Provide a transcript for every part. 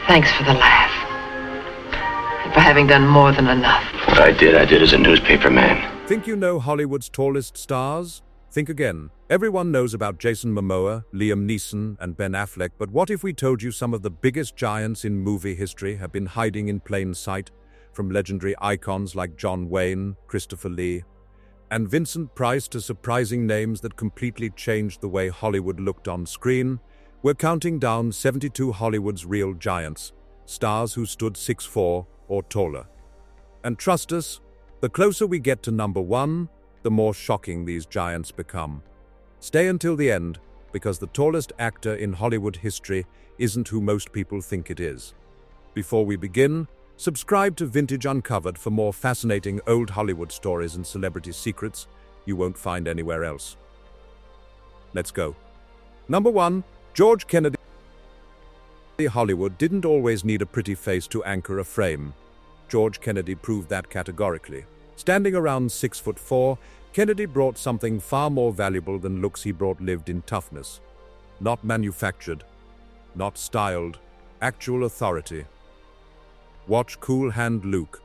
Thanks for the laugh. And for having done more than enough. What I did as a newspaper man. Think you know Hollywood's tallest stars? Think again. Everyone knows about Jason Momoa, Liam Neeson, and Ben Affleck, but what if we told you some of the biggest giants in movie history have been hiding in plain sight, from legendary icons like John Wayne, Christopher Lee, and Vincent Price to surprising names that completely changed the way Hollywood looked on screen? We're counting down 72 Hollywood's real giants, stars who stood 6'4" or taller. And trust us, the closer we get to number one, the more shocking these giants become. Stay until the end, because the tallest actor in Hollywood history isn't who most people think it is. Before we begin, subscribe to Vintage Uncovered for more fascinating old Hollywood stories and celebrity secrets you won't find anywhere else. Let's go. Number 1. George Kennedy. Hollywood didn't always need a pretty face to anchor a frame. George Kennedy proved that categorically. Standing around 6'4", Kennedy brought something far more valuable than looks. He brought lived in toughness. Not manufactured, not styled, actual authority. Watch Cool Hand Luke.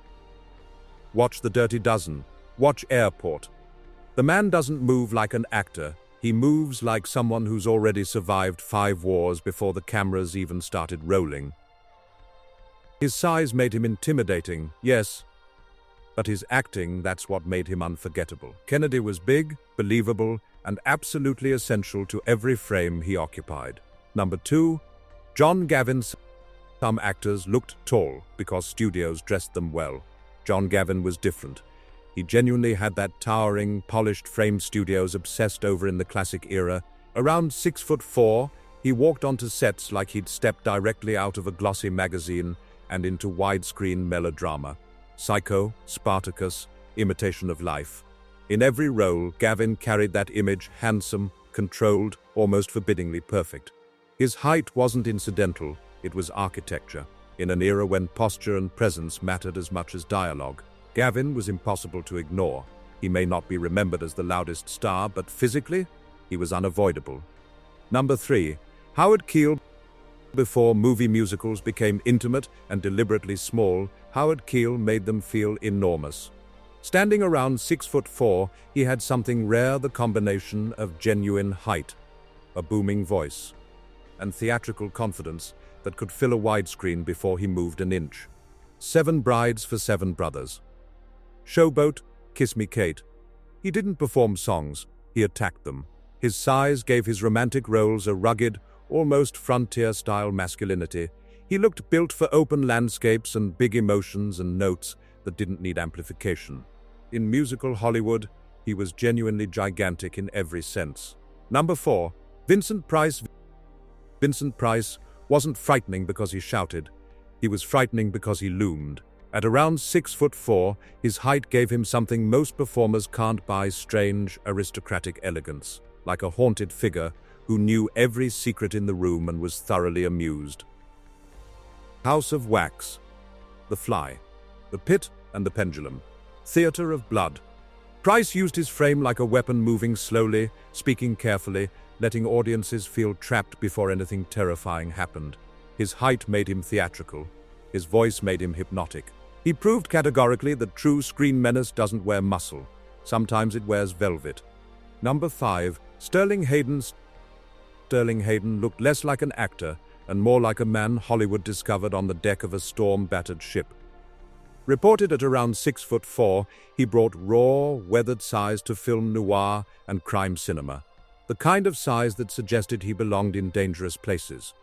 Watch The Dirty Dozen. Watch Airport. The man doesn't move like an actor. He moves like someone who's already survived 5 wars before the cameras even started rolling. His size made him intimidating, yes, but his acting, that's what made him unforgettable. Kennedy was big, believable, and absolutely essential to every frame he occupied. Number 2. John Gavin. Some actors looked tall because studios dressed them well. John Gavin was different. He genuinely had that towering, polished frame studios obsessed over in the classic era. Around 6'4", he walked onto sets like he'd stepped directly out of a glossy magazine and into widescreen melodrama. Psycho, Spartacus, Imitation of Life. In every role, Gavin carried that image, handsome, controlled, almost forbiddingly perfect. His height wasn't incidental, it was architecture. In an era when posture and presence mattered as much as dialogue, Gavin was impossible to ignore. He may not be remembered as the loudest star, but physically, he was unavoidable. Number 3. Howard Keel. Before movie musicals became intimate and deliberately small, Howard Keel made them feel enormous. Standing around 6'4", he had something rare, the combination of genuine height, a booming voice, and theatrical confidence that could fill a widescreen before he moved an inch. 7 Brides for 7 Brothers. Showboat, Kiss Me Kate. He didn't perform songs, he attacked them. His size gave his romantic roles a rugged, almost frontier-style masculinity. He looked built for open landscapes and big emotions and notes that didn't need amplification. In musical Hollywood, he was genuinely gigantic in every sense. Number 4. Vincent Price. Vincent Price wasn't frightening because he shouted. He was frightening because he loomed. At around 6'4", his height gave him something most performers can't buy: strange, aristocratic elegance, like a haunted figure who knew every secret in the room and was thoroughly amused. House of Wax. The Fly. The Pit and the Pendulum. Theater of Blood. Price used his frame like a weapon, moving slowly, speaking carefully, letting audiences feel trapped before anything terrifying happened. His height made him theatrical. His voice made him hypnotic. He proved categorically that true screen menace doesn't wear muscle. Sometimes it wears velvet. Number 5. Sterling Hayden. Sterling Hayden looked less like an actor and more like a man Hollywood discovered on the deck of a storm-battered ship. Reported at around 6'4", he brought raw, weathered size to film noir and crime cinema. The kind of size that suggested he belonged in dangerous places.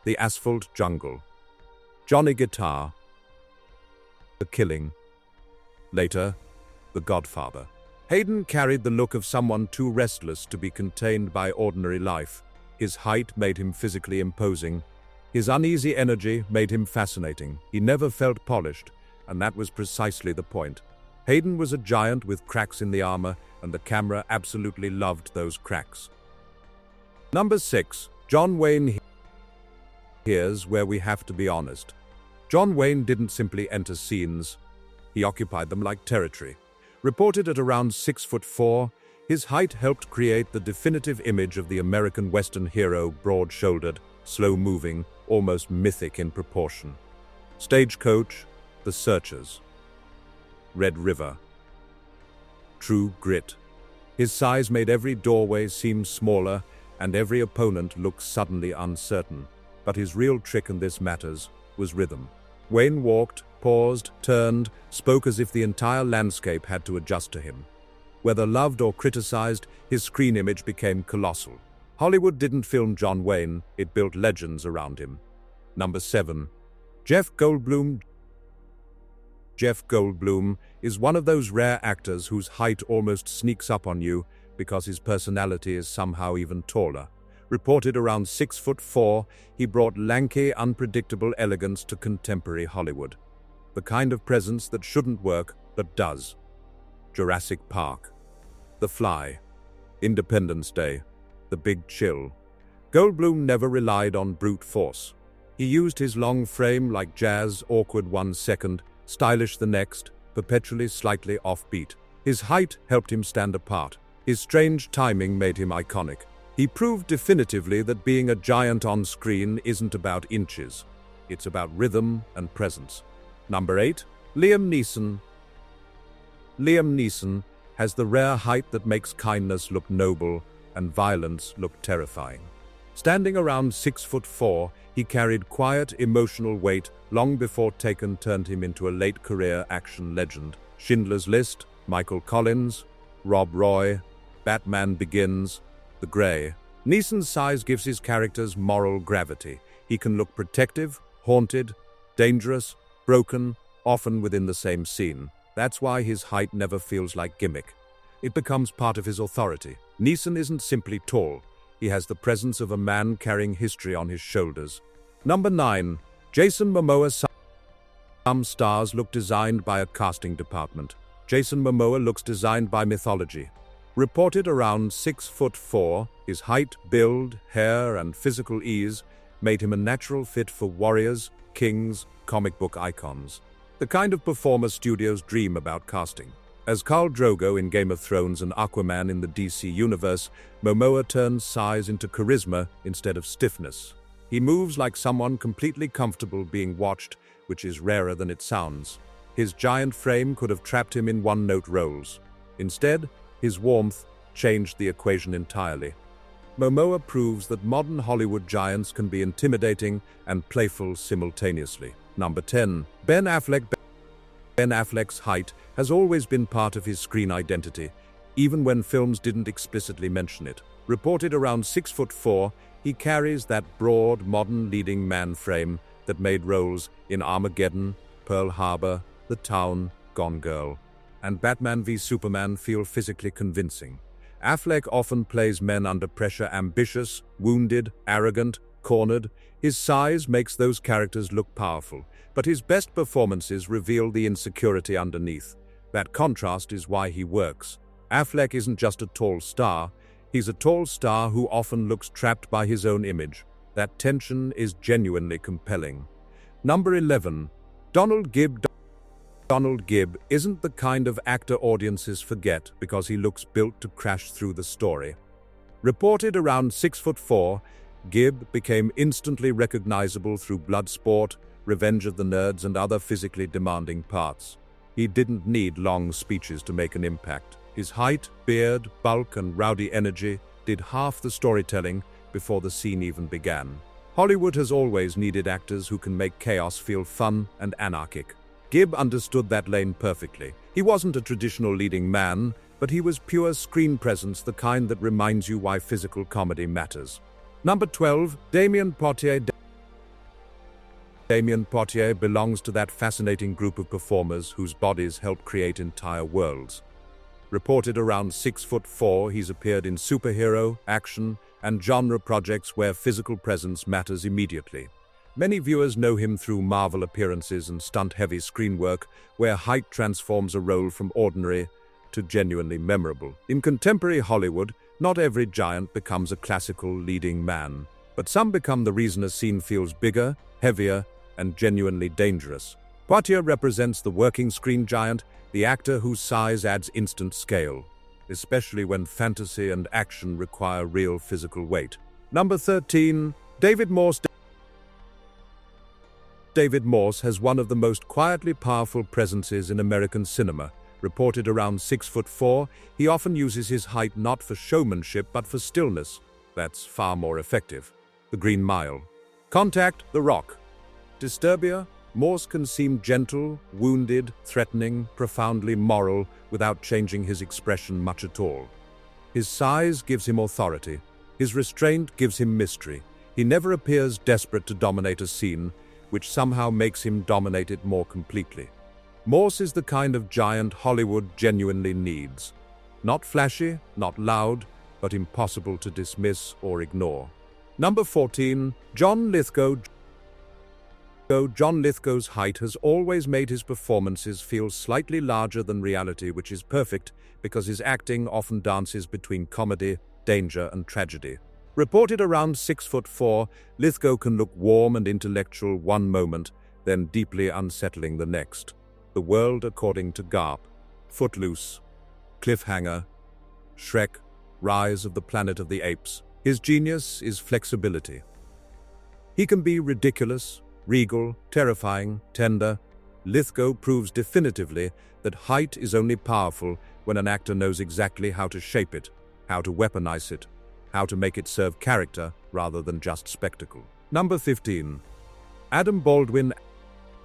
The Asphalt Jungle. Johnny Guitar. The Killing. Later, The Godfather. Hayden carried the look of someone too restless to be contained by ordinary life. His height made him physically imposing. His uneasy energy made him fascinating. He never felt polished, and that was precisely the point. Hayden was a giant with cracks in the armor, and the camera absolutely loved those cracks. Number 6. John Wayne. Here's where we have to be honest. John Wayne didn't simply enter scenes, he occupied them like territory. Reported at around 6'4", his height helped create the definitive image of the American Western hero: broad-shouldered, slow-moving, almost mythic in proportion. Stagecoach, The Searchers. Red River. True Grit. His size made every doorway seem smaller and every opponent look suddenly uncertain. But his real trick in this matters was rhythm. Wayne walked, paused, turned, spoke as if the entire landscape had to adjust to him. Whether loved or criticized, his screen image became colossal. Hollywood didn't film John Wayne, it built legends around him. Number 7. Jeff Goldblum. Jeff Goldblum is one of those rare actors whose height almost sneaks up on you because his personality is somehow even taller. Reported around 6'4", he brought lanky, unpredictable elegance to contemporary Hollywood. The kind of presence that shouldn't work, but does. Jurassic Park. The Fly. Independence Day. The Big Chill. Goldblum never relied on brute force. He used his long frame like jazz, awkward 1 second, stylish the next, perpetually slightly offbeat. His height helped him stand apart. His strange timing made him iconic. He proved definitively that being a giant on screen isn't about inches. It's about rhythm and presence. Number 8. Liam Neeson. Liam Neeson has the rare height that makes kindness look noble and violence look terrifying. Standing around 6'4", he carried quiet, emotional weight long before Taken turned him into a late-career action legend. Schindler's List, Michael Collins, Rob Roy, Batman Begins, The Grey. Neeson's size gives his characters moral gravity. He can look protective, haunted, dangerous, broken, often within the same scene. That's why his height never feels like gimmick. It becomes part of his authority. Neeson isn't simply tall. He has the presence of a man carrying history on his shoulders. Number 9. Jason Momoa. Some stars look designed by a casting department. Jason Momoa looks designed by mythology. Reported around 6'4", his height, build, hair, and physical ease made him a natural fit for warriors, kings, comic book icons. The kind of performer studios dream about casting. As Khal Drogo in Game of Thrones and Aquaman in the DC universe, Momoa turns size into charisma instead of stiffness. He moves like someone completely comfortable being watched, which is rarer than it sounds. His giant frame could have trapped him in one-note roles. Instead, his warmth changed the equation entirely. Momoa proves that modern Hollywood giants can be intimidating and playful simultaneously. Number 10. Ben Affleck. Ben Affleck's height has always been part of his screen identity, even when films didn't explicitly mention it. Reported around 6'4", he carries that broad, modern leading man frame that made roles in Armageddon, Pearl Harbor, The Town, Gone Girl, and Batman v Superman feel physically convincing. Affleck often plays men under pressure ambitious, wounded, arrogant, cornered. His size makes those characters look powerful, but his best performances reveal the insecurity underneath. That contrast is why he works. Affleck isn't just a tall star, he's a tall star who often looks trapped by his own image. That tension is genuinely compelling. Number 11. Donald Gibb. Donald Gibb isn't the kind of actor audiences forget because he looks built to crash through the story. Reported around 6'4", Gibb became instantly recognizable through Bloodsport, Revenge of the Nerds, and other physically demanding parts. He didn't need long speeches to make an impact. His height, beard, bulk, and rowdy energy did half the storytelling before the scene even began. Hollywood has always needed actors who can make chaos feel fun and anarchic. Gibb understood that lane perfectly. He wasn't a traditional leading man, but he was pure screen presence, the kind that reminds you why physical comedy matters. Number 12. Damien Poitier. Damien Poitier belongs to that fascinating group of performers whose bodies help create entire worlds. Reported around 6'4", he's appeared in superhero, action, and genre projects where physical presence matters immediately. Many viewers know him through Marvel appearances and stunt-heavy screen work, where height transforms a role from ordinary to genuinely memorable. In contemporary Hollywood, not every giant becomes a classical leading man, but some become the reason a scene feels bigger, heavier, and genuinely dangerous. Poitier represents the working screen giant, the actor whose size adds instant scale, especially when fantasy and action require real physical weight. Number 13. David Morse. David Morse has one of the most quietly powerful presences in American cinema. Reported around 6'4", he often uses his height not for showmanship but for stillness. That's far more effective. The Green Mile. Contact, The Rock. Disturbia, Morse can seem gentle, wounded, threatening, profoundly moral without changing his expression much at all. His size gives him authority. His restraint gives him mystery. He never appears desperate to dominate a scene, which somehow makes him dominate it more completely. Morse is the kind of giant Hollywood genuinely needs. Not flashy, not loud, but impossible to dismiss or ignore. Number 14, John Lithgow. John Lithgow's height has always made his performances feel slightly larger than reality, which is perfect because his acting often dances between comedy, danger, and tragedy. Reported around 6'4", Lithgow can look warm and intellectual one moment, then deeply unsettling the next. The World According to Garp, Footloose, Cliffhanger, Shrek, Rise of the Planet of the Apes. His genius is flexibility. He can be ridiculous, regal, terrifying, tender. Lithgow proves definitively that height is only powerful when an actor knows exactly how to shape it, how to weaponize it, how to make it serve character rather than just spectacle. Number 15. Adam Baldwin.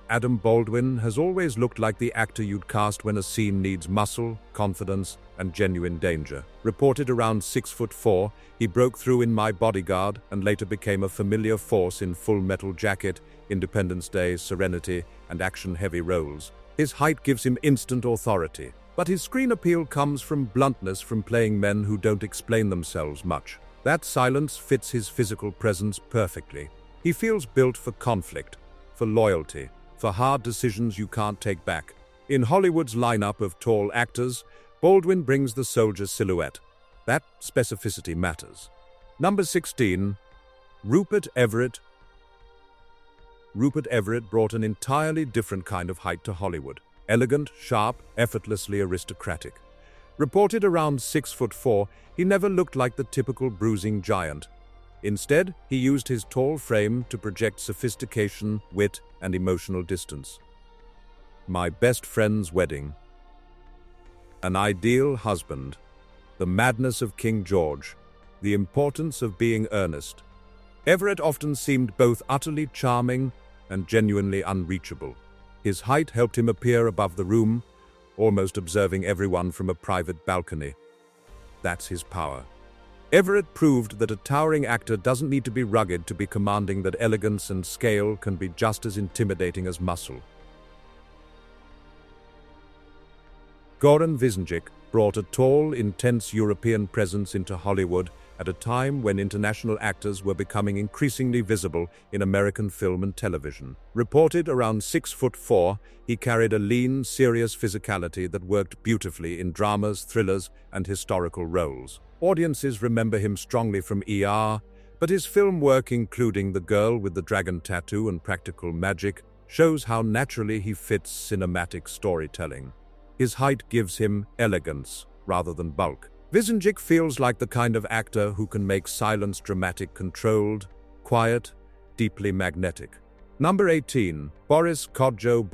Adam Baldwin has always looked like the actor you'd cast when a scene needs muscle, confidence, and genuine danger. Reported around 6'4", he broke through in My Bodyguard and later became a familiar force in Full Metal Jacket, Independence Day, Serenity, and action-heavy roles. His height gives him instant authority, but his screen appeal comes from bluntness from playing men who don't explain themselves much. That silence fits his physical presence perfectly. He feels built for conflict, for loyalty, for hard decisions you can't take back. In Hollywood's lineup of tall actors, Baldwin brings the soldier silhouette. That specificity matters. Number 16. Rupert Everett. Rupert Everett brought an entirely different kind of height to Hollywood. Elegant, sharp, effortlessly aristocratic. Reported around 6'4", he never looked like the typical bruising giant. Instead, he used his tall frame to project sophistication, wit, and emotional distance. My Best Friend's Wedding. An Ideal Husband. The Madness of King George. The Importance of Being Earnest. Everett often seemed both utterly charming and genuinely unreachable. His height helped him appear above the room, almost observing everyone from a private balcony. That's his power. Everett proved that a towering actor doesn't need to be rugged to be commanding, that elegance and scale can be just as intimidating as muscle. Goran Visenjic brought a tall, intense European presence into Hollywood at a time when international actors were becoming increasingly visible in American film and television. Reported around 6'4", he carried a lean, serious physicality that worked beautifully in dramas, thrillers, and historical roles. Audiences remember him strongly from ER, but his film work, including The Girl with the Dragon Tattoo and Practical Magic, shows how naturally he fits cinematic storytelling. His height gives him elegance rather than bulk. Visenjic feels like the kind of actor who can make silence dramatic, controlled, quiet, deeply magnetic. Number 18. Boris Kodjoe.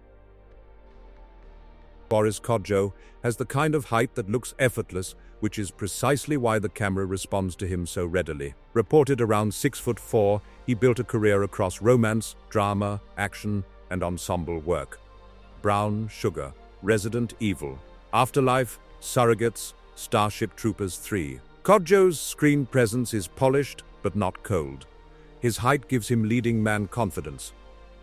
Boris Kodjoe has the kind of height that looks effortless, which is precisely why the camera responds to him so readily. Reported around 6'4", he built a career across romance, drama, action, and ensemble work. Brown Sugar, Resident Evil, Afterlife, Surrogates, Starship Troopers 3. Kodjoe's screen presence is polished but not cold. His height gives him leading man confidence.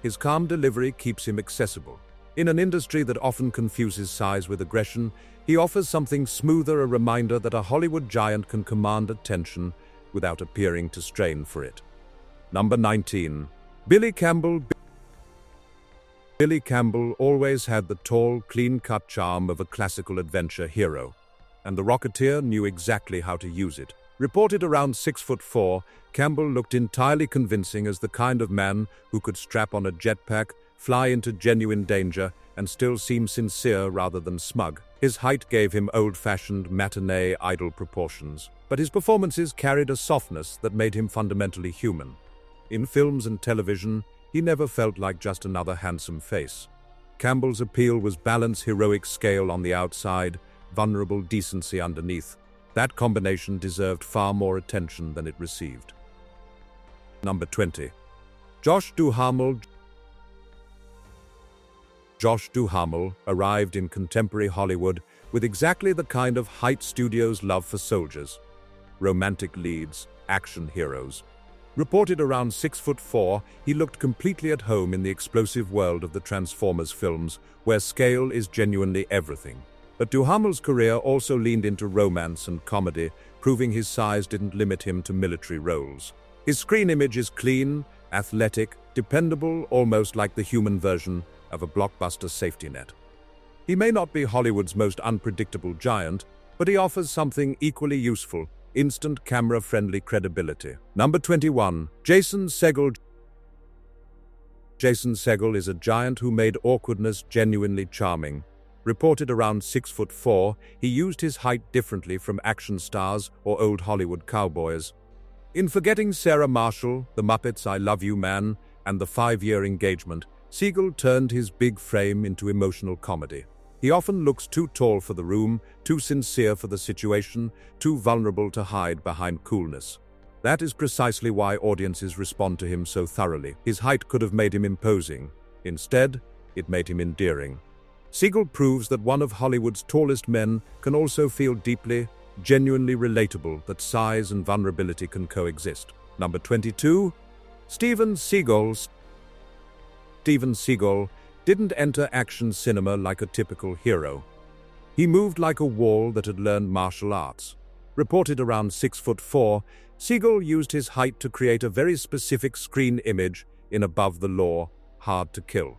His calm delivery keeps him accessible. In an industry that often confuses size with aggression, he offers something smoother, a reminder that a Hollywood giant can command attention without appearing to strain for it. Number 19. Billy Campbell. Billy Campbell always had the tall, clean-cut charm of a classical adventure hero, and the Rocketeer knew exactly how to use it. Reported around 6'4", Campbell looked entirely convincing as the kind of man who could strap on a jetpack, fly into genuine danger, and still seem sincere rather than smug. His height gave him old-fashioned, matinee, idol proportions, but his performances carried a softness that made him fundamentally human. In films and television, He never felt like just another handsome face. Campbell's appeal was balanced heroic scale on the outside, vulnerable decency underneath. That combination deserved far more attention than it received. Number 20. Josh Duhamel. Josh Duhamel arrived in contemporary Hollywood with exactly the kind of height studios love for soldiers. Romantic leads, action heroes. Reported around 6'4", he looked completely at home in the explosive world of the Transformers films, where scale is genuinely everything. But Duhamel's career also leaned into romance and comedy, proving his size didn't limit him to military roles. His screen image is clean, athletic, dependable, almost like the human version of a blockbuster safety net. He may not be Hollywood's most unpredictable giant, but he offers something equally useful: instant camera-friendly credibility. Number 21. Jason Segel. Jason Segel is a giant who made awkwardness genuinely charming. Reported around 6'4", he used his height differently from action stars or old Hollywood cowboys. In Forgetting Sarah Marshall, The Muppets' I Love You Man, and The 5-Year Engagement, Segel turned his big frame into emotional comedy. He often looks too tall for the room, too sincere for the situation, too vulnerable to hide behind coolness. That is precisely why audiences respond to him so thoroughly. His height could have made him imposing. Instead, it made him endearing. Segel proves that one of Hollywood's tallest men can also feel deeply, genuinely relatable, that size and vulnerability can coexist. Number 22. Steven Seagal. Steven Seagal didn't enter action cinema like a typical hero. He moved like a wall that had learned martial arts. Reported around 6'4", Seagal used his height to create a very specific screen image in Above the Law, Hard to Kill,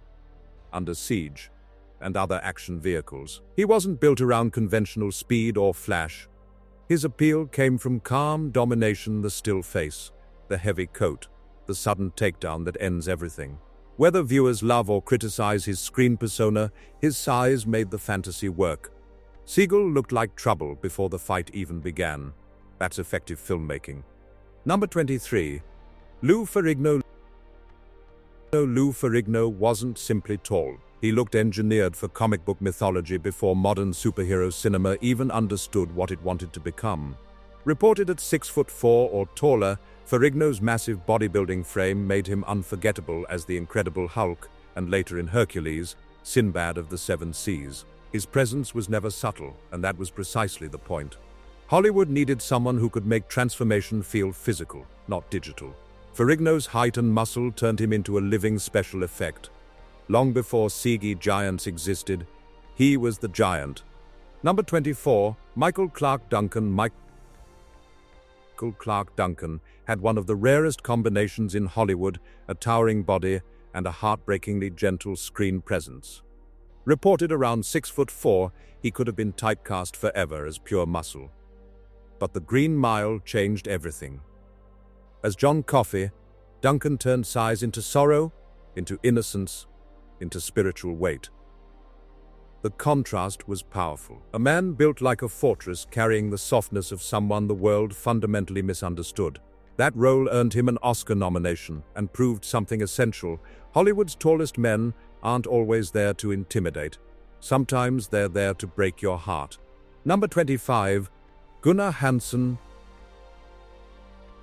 Under Siege, and other action vehicles. He wasn't built around conventional speed or flash. His appeal came from calm domination, the still face, the heavy coat, the sudden takedown that ends everything. Whether viewers love or criticize his screen persona, his size made the fantasy work. Seagal looked like trouble before the fight even began. That's effective filmmaking. Number 23. Lou Ferrigno. Lou Ferrigno wasn't simply tall. He looked engineered for comic book mythology before modern superhero cinema even understood what it wanted to become. Reported at 6'4" or taller, Ferrigno's massive bodybuilding frame made him unforgettable as the Incredible Hulk, and later in Hercules, Sinbad of the Seven Seas. His presence was never subtle, and that was precisely the point. Hollywood needed someone who could make transformation feel physical, not digital. Ferrigno's height and muscle turned him into a living special effect. Long before CGI giants existed, he was the giant. Number 24. Michael Clarke Duncan. Michael Clarke Duncan had one of the rarest combinations in Hollywood: a towering body and a heartbreakingly gentle screen presence. Reported around 6'4", he could have been typecast forever as pure muscle. But the Green Mile changed everything. As John Coffey, Duncan turned size into sorrow, into innocence, into spiritual weight. The contrast was powerful. A man built like a fortress, carrying the softness of someone the world fundamentally misunderstood. That role earned him an Oscar nomination and proved something essential. Hollywood's tallest men aren't always there to intimidate. Sometimes they're there to break your heart. Number 25. Gunnar Hansen.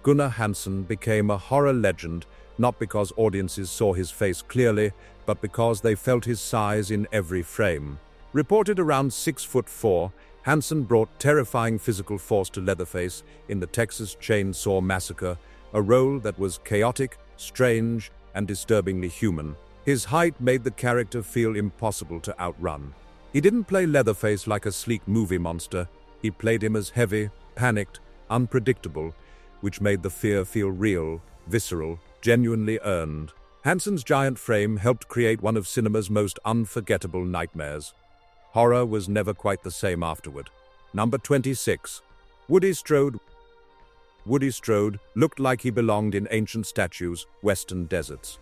Gunnar Hansen became a horror legend, not because audiences saw his face clearly, but because they felt his size in every frame. Reported around 6'4", Hansen brought terrifying physical force to Leatherface in the Texas Chainsaw Massacre, a role that was chaotic, strange, and disturbingly human. His height made the character feel impossible to outrun. He didn't play Leatherface like a sleek movie monster. He played him as heavy, panicked, unpredictable, which made the fear feel real, visceral, genuinely earned. Hansen's giant frame helped create one of cinema's most unforgettable nightmares. Horror was never quite the same afterward. Number 26. Woody Strode. Woody Strode looked like he belonged in ancient statues, western deserts,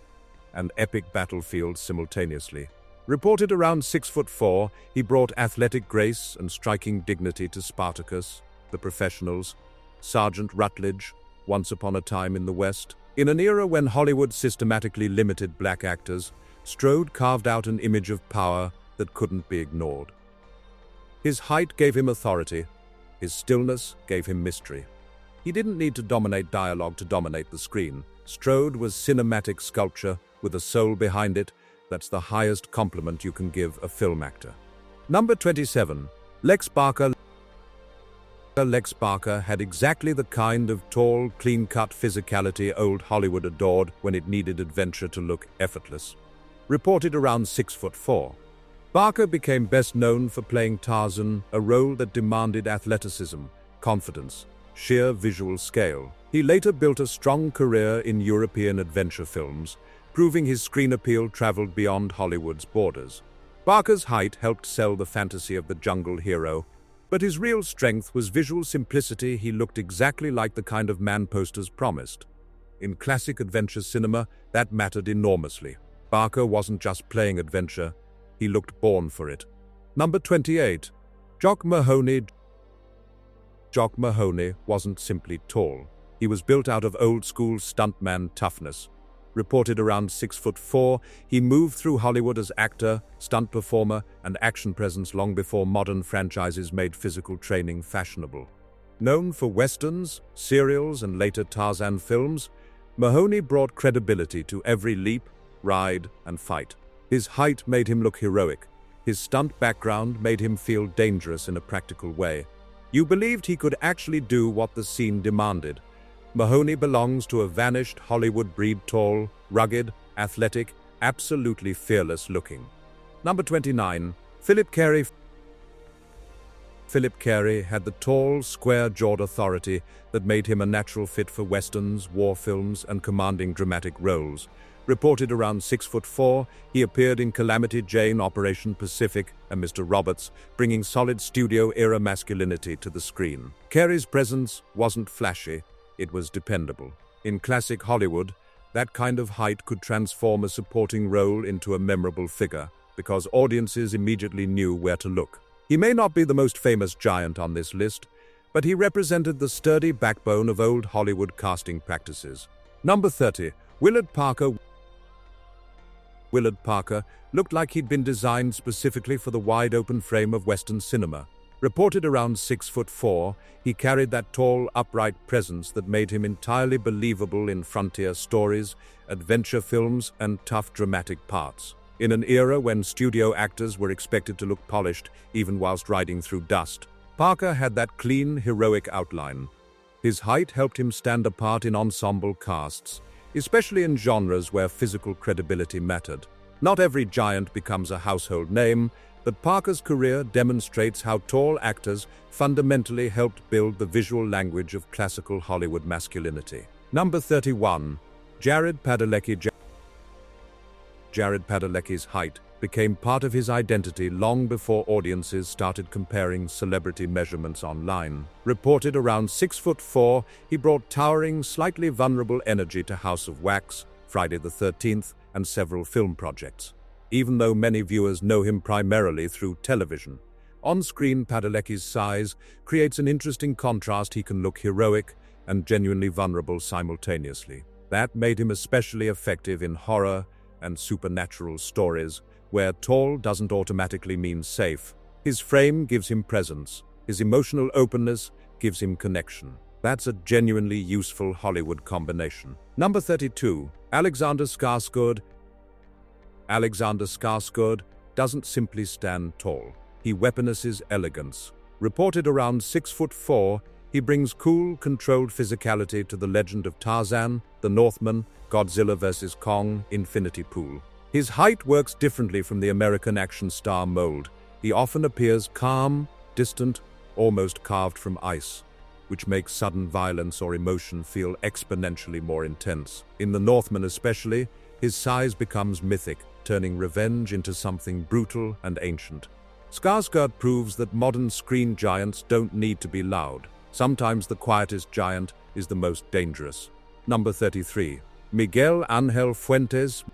and epic battlefields simultaneously. Reported around 6'4", he brought athletic grace and striking dignity to Spartacus, The Professionals, Sergeant Rutledge, Once Upon a Time in the West, In an era when Hollywood systematically limited black actors, Strode carved out an image of power that couldn't be ignored. His height gave him authority. His stillness gave him mystery. He didn't need to dominate dialogue to dominate the screen. Strode was cinematic sculpture with a soul behind it. That's the highest compliment you can give a film actor. Number 27. Lex Barker. Lex Barker had exactly the kind of tall, clean-cut physicality old Hollywood adored when it needed adventure to look effortless. Reported around 6'4". Barker became best known for playing Tarzan, a role that demanded athleticism, confidence, sheer visual scale. He later built a strong career in European adventure films, proving his screen appeal traveled beyond Hollywood's borders. Barker's height helped sell the fantasy of the jungle hero, but his real strength was visual simplicity. He looked exactly like the kind of man posters promised. In classic adventure cinema, that mattered enormously. Barker wasn't just playing adventure, he looked born for it. Number 28. Jock Mahoney. Jock Mahoney wasn't simply tall. He was built out of old-school stuntman toughness. Reported around 6'4", he moved through Hollywood as actor, stunt performer, and action presence long before modern franchises made physical training fashionable. Known for westerns, serials, and later Tarzan films, Mahoney brought credibility to every leap, ride, and fight. His height made him look heroic. His stunt background made him feel dangerous in a practical way. You believed he could actually do what the scene demanded. Mahoney belongs to a vanished Hollywood breed, tall, rugged, athletic, absolutely fearless looking. Number 29. Philip Carey. Philip Carey had the tall, square-jawed authority that made him a natural fit for westerns, war films, and commanding dramatic roles. Reported around 6'4", he appeared in Calamity Jane, Operation Pacific, and Mr. Roberts, bringing solid studio-era masculinity to the screen. Carey's presence wasn't flashy, it was dependable. In classic Hollywood, that kind of height could transform a supporting role into a memorable figure, because audiences immediately knew where to look. He may not be the most famous giant on this list, but he represented the sturdy backbone of old Hollywood casting practices. Number 30. Willard Parker. Willard Parker looked like he'd been designed specifically for the wide-open frame of Western cinema. Reported around 6'4", he carried that tall, upright presence that made him entirely believable in frontier stories, adventure films, and tough dramatic parts. In an era when studio actors were expected to look polished even whilst riding through dust, Parker had that clean, heroic outline. His height helped him stand apart in ensemble casts, especially in genres where physical credibility mattered. Not every giant becomes a household name, but Parker's career demonstrates how tall actors fundamentally helped build the visual language of classical Hollywood masculinity. Number 31. Jared Padalecki. Jared Padalecki's height became part of his identity long before audiences started comparing celebrity measurements online. Reported around 6'4", he brought towering, slightly vulnerable energy to House of Wax, Friday the 13th, and several film projects. Even though many viewers know him primarily through television, on-screen Padalecki's size creates an interesting contrast. He can look heroic and genuinely vulnerable simultaneously. That made him especially effective in horror and supernatural stories, where tall doesn't automatically mean safe. His frame gives him presence. His emotional openness gives him connection. That's a genuinely useful Hollywood combination. Number 32. Alexander Skarsgård. Alexander Skarsgård doesn't simply stand tall. He weaponizes elegance. Reported around 6'4", he brings cool, controlled physicality to the legend of Tarzan, The Northman, Godzilla vs. Kong, Infinity Pool. His height works differently from the American action star mold. He often appears calm, distant, almost carved from ice, which makes sudden violence or emotion feel exponentially more intense. In The Northman especially, his size becomes mythic, turning revenge into something brutal and ancient. Skarsgård proves that modern screen giants don't need to be loud. Sometimes the quietest giant is the most dangerous. Number 33. Miguel Ángel Fuentes.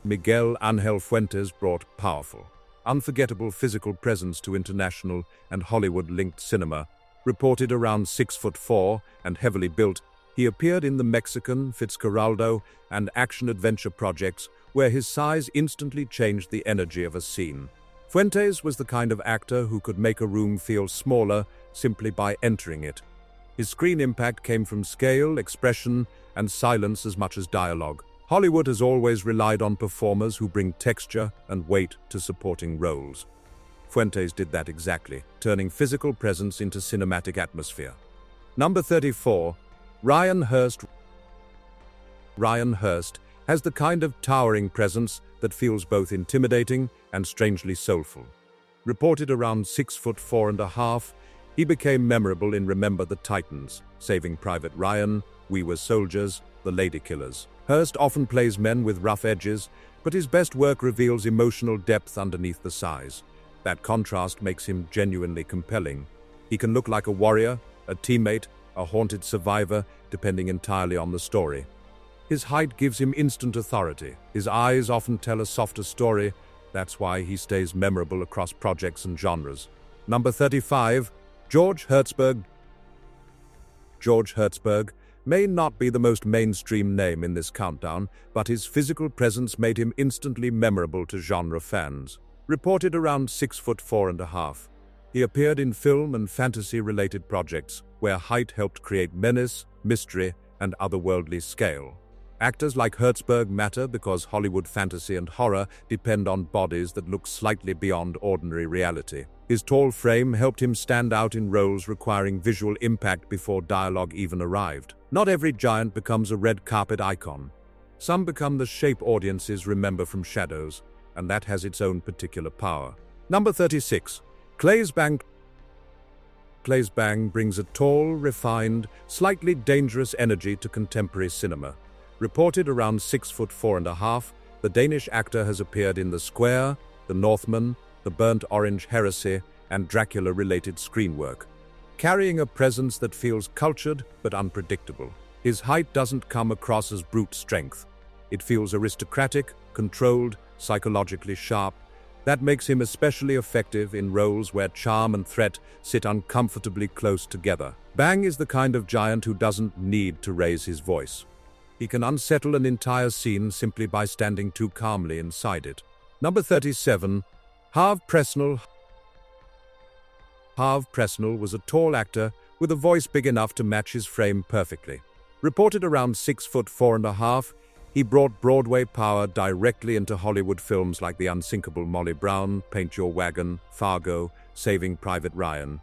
Miguel Ángel Fuentes brought powerful, unforgettable physical presence to international and Hollywood-linked cinema. Reported around 6'4" and heavily built, He appeared in the Mexican, Fitzcarraldo, and action-adventure projects where his size instantly changed the energy of a scene. Fuentes was the kind of actor who could make a room feel smaller simply by entering it. His screen impact came from scale, expression, and silence as much as dialogue. Hollywood has always relied on performers who bring texture and weight to supporting roles. Fuentes did that exactly, turning physical presence into cinematic atmosphere. Number 34. Ryan Hurst. Ryan Hurst has the kind of towering presence that feels both intimidating and strangely soulful. Reported around 6'4.5", he became memorable in Remember the Titans, Saving Private Ryan, We Were Soldiers, The Ladykillers. Hurst often plays men with rough edges, but his best work reveals emotional depth underneath the size. That contrast makes him genuinely compelling. He can look like a warrior, a teammate, a haunted survivor, depending entirely on the story. His height gives him instant authority. His eyes often tell a softer story. That's why he stays memorable across projects and genres. Number 35. George Hertzberg. George Hertzberg may not be the most mainstream name in this countdown, but his physical presence made him instantly memorable to genre fans. Reported around 6'4.5", he appeared in film and fantasy-related projects where height helped create menace, mystery, and otherworldly scale. Actors like Hertzberg matter because Hollywood fantasy and horror depend on bodies that look slightly beyond ordinary reality. His tall frame helped him stand out in roles requiring visual impact before dialogue even arrived. Not every giant becomes a red carpet icon. Some become the shape audiences remember from shadows, and that has its own particular power. Number 36. Claes Bang. Claes Bang brings a tall, refined, slightly dangerous energy to contemporary cinema. Reported around 6'4.5", the Danish actor has appeared in The Square, The Northman, The Burnt Orange Heresy, and Dracula-related screen work, carrying a presence that feels cultured but unpredictable. His height doesn't come across as brute strength. It feels aristocratic, controlled, psychologically sharp. That makes him especially effective in roles where charm and threat sit uncomfortably close together. Bang is the kind of giant who doesn't need to raise his voice. He can unsettle an entire scene simply by standing too calmly inside it. Number 37. Harve Presnell. Harve Presnell was a tall actor with a voice big enough to match his frame perfectly. Reported around 6'4.5", he brought Broadway power directly into Hollywood films like The Unsinkable Molly Brown, Paint Your Wagon, Fargo, Saving Private Ryan.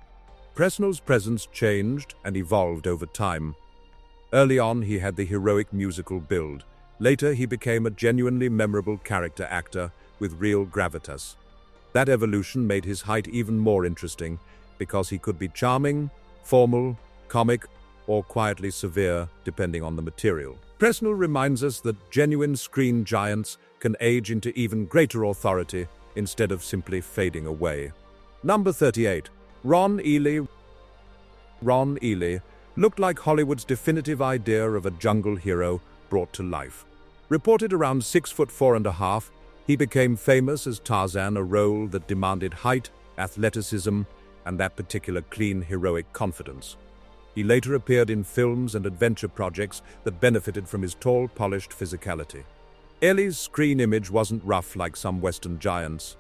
Presnell's presence changed and evolved over time. Early on, he had the heroic musical build. Later, he became a genuinely memorable character actor with real gravitas. That evolution made his height even more interesting because he could be charming, formal, comic, or quietly severe, depending on the material. Presnell reminds us that genuine screen giants can age into even greater authority instead of simply fading away. Number 38. Ron Ely. Ron Ely looked like Hollywood's definitive idea of a jungle hero brought to life. Reported around 6'4.5", he became famous as Tarzan, a role that demanded height, athleticism, and that particular clean, heroic confidence. He later appeared in films and adventure projects that benefited from his tall, polished physicality. Ely's screen image wasn't rough like some Western giants.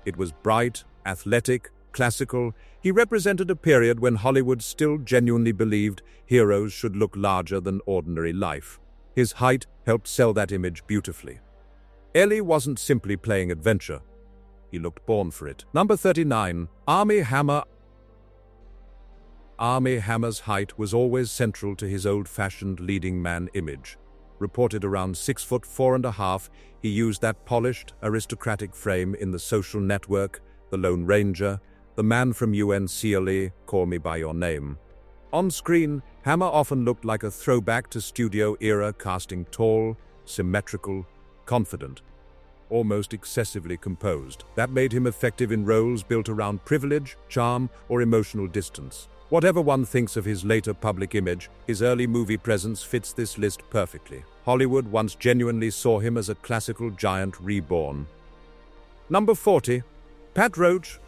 It was bright, athletic, classical. He represented a period when Hollywood still genuinely believed heroes should look larger than ordinary life. His height helped sell that image beautifully. Ely wasn't simply playing adventure. He looked born for it. Number 39. Armie Hammer. Armie Hammer's height was always central to his old-fashioned leading man image. Reported around 6'4.5", he used that polished, aristocratic frame in The Social Network, The Lone Ranger, The Man from UNCLE, Call Me By Your Name. On screen, Hammer often looked like a throwback to studio-era casting, tall, symmetrical, confident, almost excessively composed. That made him effective in roles built around privilege, charm, or emotional distance. Whatever one thinks of his later public image, his early movie presence fits this list perfectly. Hollywood once genuinely saw him as a classical giant reborn. Number 40. Pat Roach.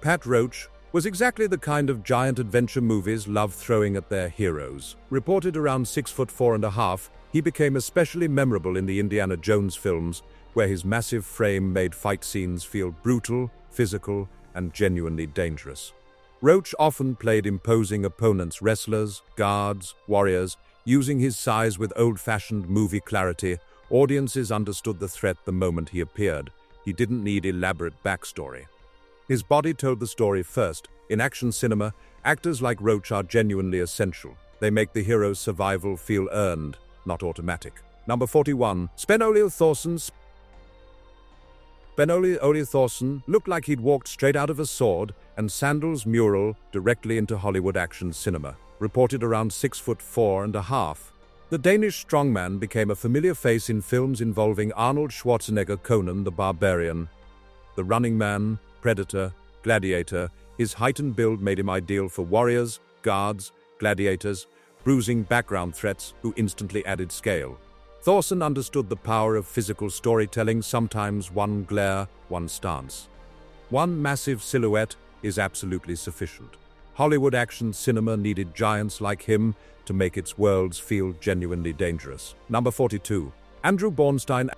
Pat Roach was exactly the kind of giant adventure movies love throwing at their heroes. Reported around 6'4.5", he became especially memorable in the Indiana Jones films, where his massive frame made fight scenes feel brutal, physical, and genuinely dangerous. Roach often played imposing opponents, wrestlers, guards, warriors. Using his size with old-fashioned movie clarity, audiences understood the threat the moment he appeared. He didn't need elaborate backstory. His body told the story first. In action cinema, actors like Roach are genuinely essential. They make the hero's survival feel earned, not automatic. Number 41. Sven-Ole Thorsen looked like he'd walked straight out of a sword and sandals mural directly into Hollywood action cinema. Reported around 6'4.5". The Danish strongman became a familiar face in films involving Arnold Schwarzenegger, Conan the Barbarian, The Running Man, Predator, Gladiator. His heightened build made him ideal for warriors, guards, gladiators, bruising background threats who instantly added scale. Thorsen understood the power of physical storytelling, sometimes one glare, one stance. One massive silhouette is absolutely sufficient. Hollywood action cinema needed giants like him to make its worlds feel genuinely dangerous. Number 42. Andrew Bornstein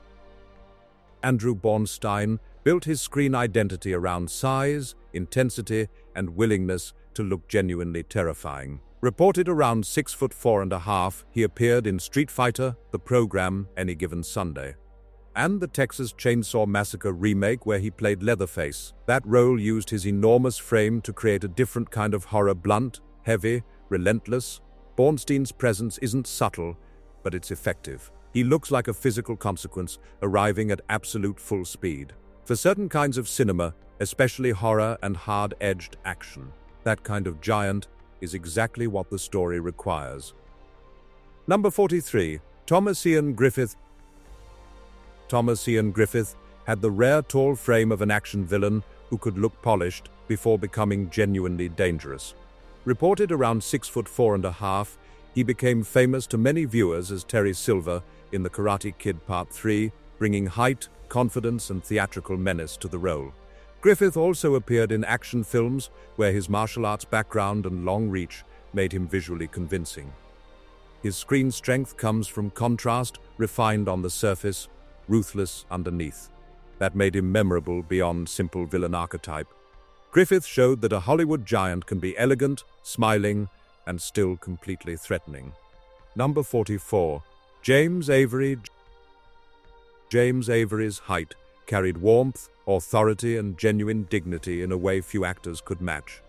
built his screen identity around size, intensity, and willingness to look genuinely terrifying. Reported around 6'4.5", he appeared in Street Fighter, The Program, Any Given Sunday, and the Texas Chainsaw Massacre remake where he played Leatherface. That role used his enormous frame to create a different kind of horror, blunt, heavy, relentless. Bornstein's presence isn't subtle, but it's effective. He looks like a physical consequence, arriving at absolute full speed. For certain kinds of cinema, especially horror and hard-edged action, that kind of giant is exactly what the story requires. Number 43. Thomas Ian Griffith had the rare tall frame of an action villain who could look polished before becoming genuinely dangerous. Reported around 6'4.5", he became famous to many viewers as Terry Silver in The Karate Kid Part 3, bringing height, confidence, and theatrical menace to the role. Griffith also appeared in action films where his martial arts background and long reach made him visually convincing. His screen strength comes from contrast, refined on the surface, ruthless underneath. That made him memorable beyond simple villain archetype. Griffith showed that a Hollywood giant can be elegant, smiling, and still completely threatening. Number 44. James Avery's height carried warmth, authority, and genuine dignity in a way few actors could match.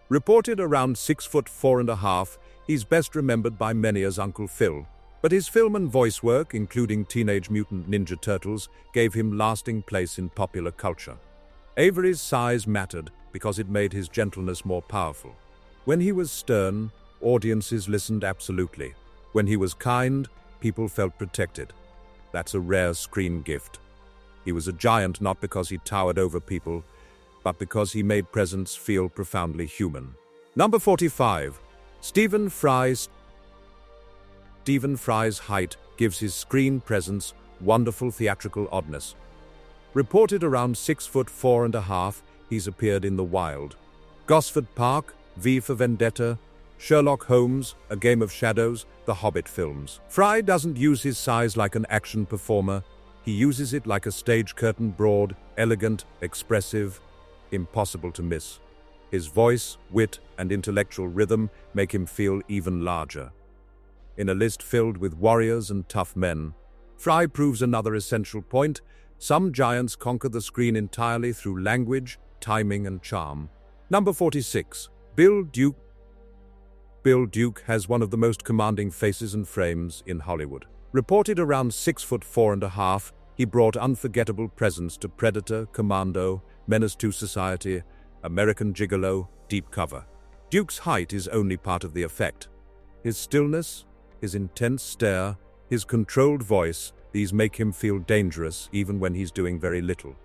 Reported around 6'4.5", he's best remembered by many as Uncle Phil, but his film and voice work, including Teenage Mutant Ninja Turtles, gave him lasting place in popular culture. Avery's size mattered because it made his gentleness more powerful. When he was stern, audiences listened absolutely. When he was kind, people felt protected. That's a rare screen gift. He was a giant not because he towered over people, but because he made presence feel profoundly human. Number 45. Stephen Fry's height gives his screen presence wonderful theatrical oddness. Reported around 6'4.5", he's appeared in The Wild, Gosford Park, V for Vendetta, Sherlock Holmes, A Game of Shadows, The Hobbit films. Fry doesn't use his size like an action performer. He uses it like a stage curtain, broad, elegant, expressive, impossible to miss. His voice, wit, and intellectual rhythm make him feel even larger. In a list filled with warriors and tough men, Fry proves another essential point. Some giants conquer the screen entirely through language, timing, and charm. Number 46. Bill Duke has one of the most commanding faces and frames in Hollywood. Reported around 6'4.5", he brought unforgettable presence to Predator, Commando, Menace to Society, American Gigolo, Deep Cover. Duke's height is only part of the effect. His stillness, his intense stare, his controlled voice, these make him feel dangerous even when he's doing very little.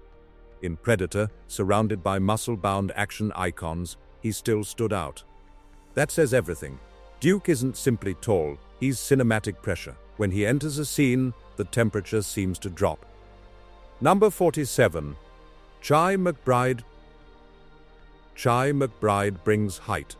In Predator, surrounded by muscle-bound action icons, he still stood out. That says everything. Duke isn't simply tall, he's cinematic pressure. When he enters a scene, the temperature seems to drop. Number 47. Chi Chi McBride brings height,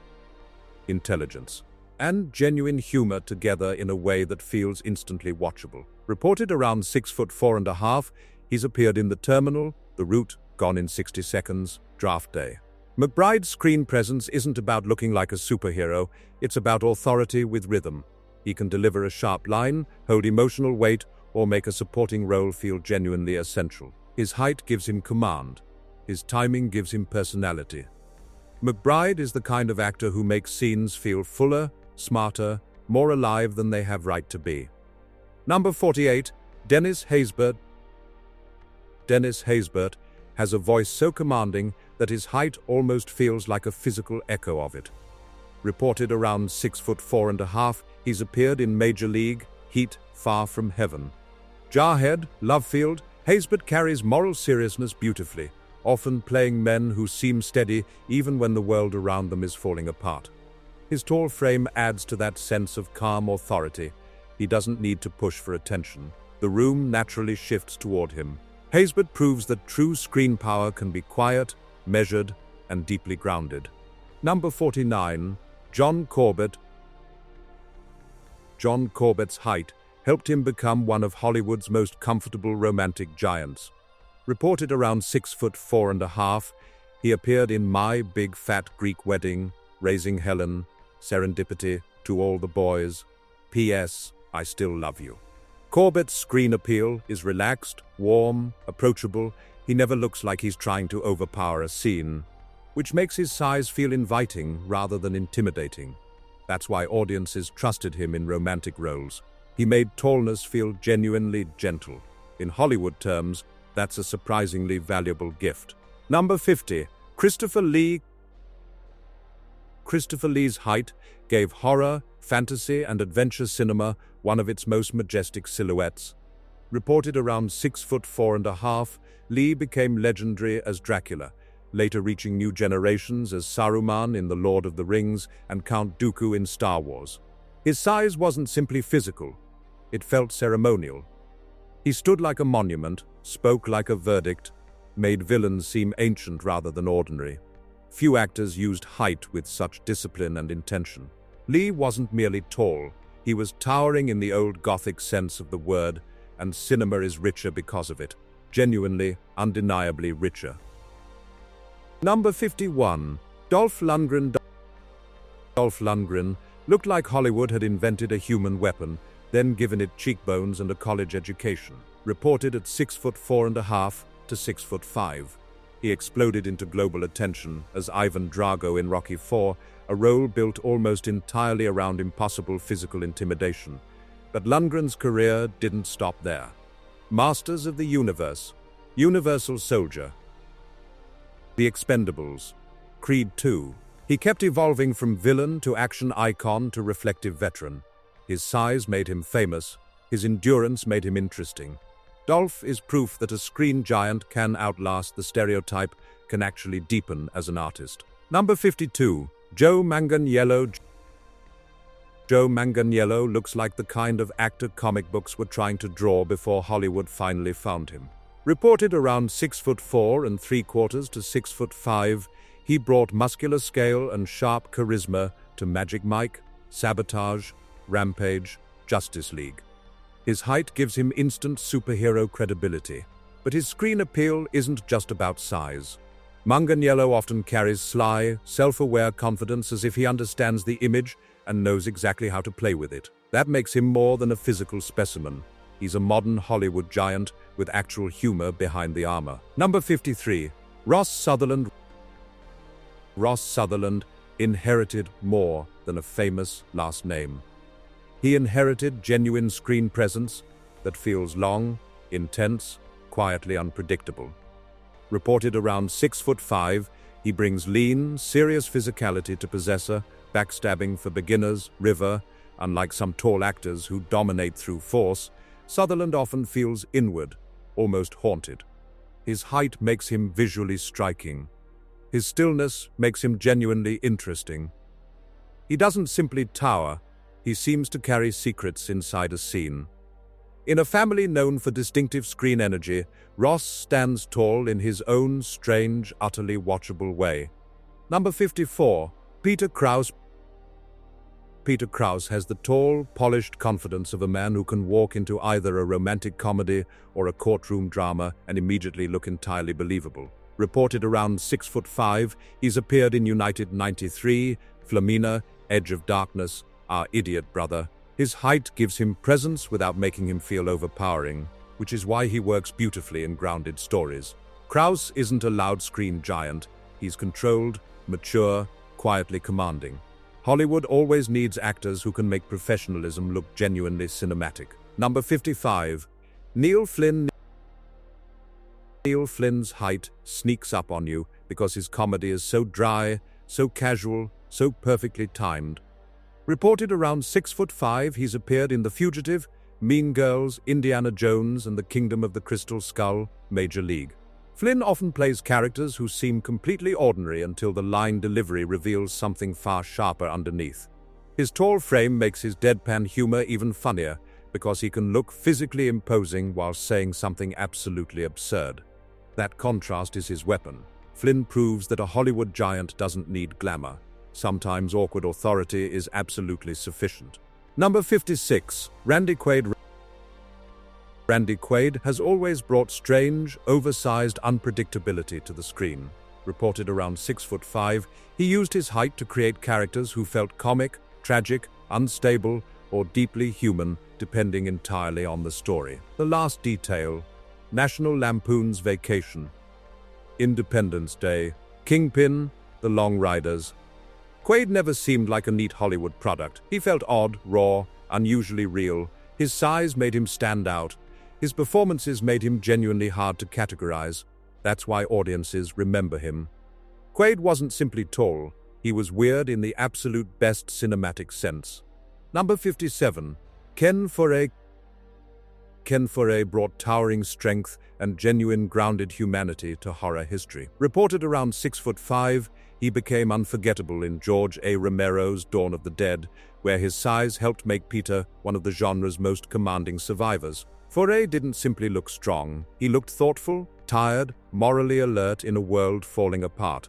intelligence, and genuine humor together in a way that feels instantly watchable. Reported around 6'4.5", he's appeared in The Terminal, The Route, Gone in 60 Seconds, Draft Day. McBride's screen presence isn't about looking like a superhero, it's about authority with rhythm. He can deliver a sharp line, hold emotional weight, or make a supporting role feel genuinely essential. His height gives him command. His timing gives him personality. McBride is the kind of actor who makes scenes feel fuller, smarter, more alive than they have right to be. Number 48, Dennis Haysbert. Dennis Haysbert has a voice so commanding that his height almost feels like a physical echo of it. Reported around 6'4.5", he's appeared in Major League, Heat, Far From Heaven. Jarhead, Love Field, Haysbert carries moral seriousness beautifully, often playing men who seem steady even when the world around them is falling apart. His tall frame adds to that sense of calm authority. He doesn't need to push for attention. The room naturally shifts toward him. Haysbert proves that true screen power can be quiet, measured, and deeply grounded. Number 49, John Corbett. John Corbett's height helped him become one of Hollywood's most comfortable romantic giants. Reported around 6'4.5", he appeared in My Big Fat Greek Wedding, Raising Helen, Serendipity, To All the Boys, P.S. I Still Love You. Corbett's screen appeal is relaxed, warm, approachable. He never looks like he's trying to overpower a scene, which makes his size feel inviting rather than intimidating. That's why audiences trusted him in romantic roles. He made tallness feel genuinely gentle. In Hollywood terms, that's a surprisingly valuable gift. Number 50, Christopher Lee. Christopher Lee's height gave horror, fantasy, and adventure cinema one of its most majestic silhouettes. Reported around 6'4.5", Lee became legendary as Dracula, later reaching new generations as Saruman in The Lord of the Rings and Count Dooku in Star Wars. His size wasn't simply physical, it felt ceremonial. He stood like a monument, spoke like a verdict, made villains seem ancient rather than ordinary. Few actors used height with such discipline and intention. Lee wasn't merely tall, he was towering in the old Gothic sense of the word, and cinema is richer because of it. Genuinely, undeniably richer. Number 51, Dolph Lundgren. Dolph Lundgren looked like Hollywood had invented a human weapon, then given it cheekbones and a college education. Reported at 6'4.5" to 6'5". He exploded into global attention as Ivan Drago in Rocky IV, a role built almost entirely around impossible physical intimidation. But Lundgren's career didn't stop there. Masters of the Universe, Universal Soldier, The Expendables, Creed II. He kept evolving from villain to action icon to reflective veteran. His size made him famous, his endurance made him interesting. Dolph is proof that a screen giant can outlast the stereotype, can actually deepen as an artist. Number 52, Joe Manganiello. Joe Manganiello looks like the kind of actor comic books were trying to draw before Hollywood finally found him. Reported around 6'4.75" to 6'5", he brought muscular scale and sharp charisma to Magic Mike, Sabotage, Rampage, Justice League. His height gives him instant superhero credibility, but his screen appeal isn't just about size. Manganiello often carries sly, self-aware confidence as if he understands the image and knows exactly how to play with it. That makes him more than a physical specimen. He's a modern Hollywood giant with actual humor behind the armor. Number 53, Ross Sutherland. Ross Sutherland inherited more than a famous last name. He inherited genuine screen presence that feels long, intense, quietly unpredictable. Reported around 6'5", he brings lean, serious physicality to Possessor, Backstabbing for Beginners, River. Unlike some tall actors who dominate through force, Sutherland often feels inward, almost haunted. His height makes him visually striking. His stillness makes him genuinely interesting. He doesn't simply tower, he seems to carry secrets inside a scene. In a family known for distinctive screen energy, Ross stands tall in his own strange, utterly watchable way. Number 54. Peter Krause. Peter Krause has the tall, polished confidence of a man who can walk into either a romantic comedy or a courtroom drama and immediately look entirely believable. Reported around 6'5", he's appeared in United 93, Flamina, Edge of Darkness, Our Idiot Brother. His height gives him presence without making him feel overpowering, which is why he works beautifully in grounded stories. Krause isn't a loud screen giant. He's controlled, mature, quietly commanding. Hollywood always needs actors who can make professionalism look genuinely cinematic. Number 55. Neil Flynn. Neil Flynn's height sneaks up on you because his comedy is so dry, so casual, so perfectly timed. Reported around 6'5", he's appeared in The Fugitive, Mean Girls, Indiana Jones, and The Kingdom of the Crystal Skull, Major League. Flynn often plays characters who seem completely ordinary until the line delivery reveals something far sharper underneath. His tall frame makes his deadpan humor even funnier because he can look physically imposing while saying something absolutely absurd. That contrast is his weapon. Flynn proves that a Hollywood giant doesn't need glamour. Sometimes awkward authority is absolutely sufficient. Number 56. Randy Quaid. Randy Quaid has always brought strange, oversized unpredictability to the screen. Reported around 6'5", he used his height to create characters who felt comic, tragic, unstable, or deeply human, depending entirely on the story. The last detail: National Lampoon's Vacation, Independence Day, Kingpin, The Long Riders. Quaid never seemed like a neat Hollywood product. He felt odd, raw, unusually real. His size made him stand out. His performances made him genuinely hard to categorize. That's why audiences remember him. Quaid wasn't simply tall. He was weird in the absolute best cinematic sense. Number 57. Ken Foree. Ken Foree brought towering strength and genuine grounded humanity to horror history. Reported around 6'5", he became unforgettable in George A. Romero's Dawn of the Dead, where his size helped make Peter one of the genre's most commanding survivors. Foree didn't simply look strong. He looked thoughtful, tired, morally alert in a world falling apart.